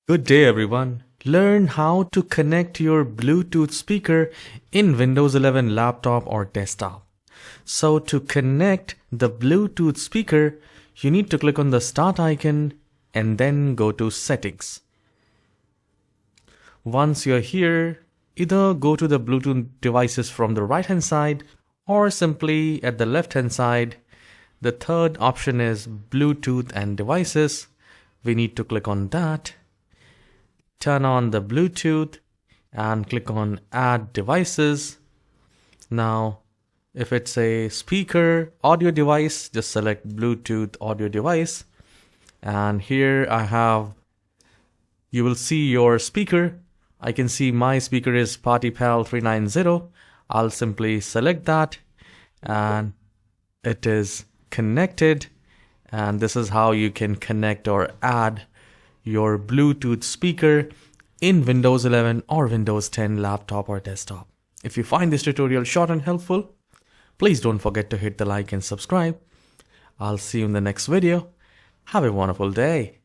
Good day everyone. Learn how to connect your Bluetooth speaker in Windows 11 laptop or desktop. So to connect the Bluetooth speaker, you need to click on the start icon and then go to settings. Once you're here, either go to the Bluetooth devices from the right hand side or simply at the left hand side. The third option is Bluetooth and devices. We need to click on that. Turn on the Bluetooth and click on add devices. Now if it's a speaker audio device, just select Bluetooth audio device, and here you will see your speaker. I can see my speaker is PartyPal 390. I'll simply select that and it is connected, and this is how you can connect or add your Bluetooth speaker in Windows 11 or Windows 10 laptop or desktop. If you find this tutorial short and helpful, please don't forget to hit the like and subscribe. I'll see you in the next video. Have a wonderful day.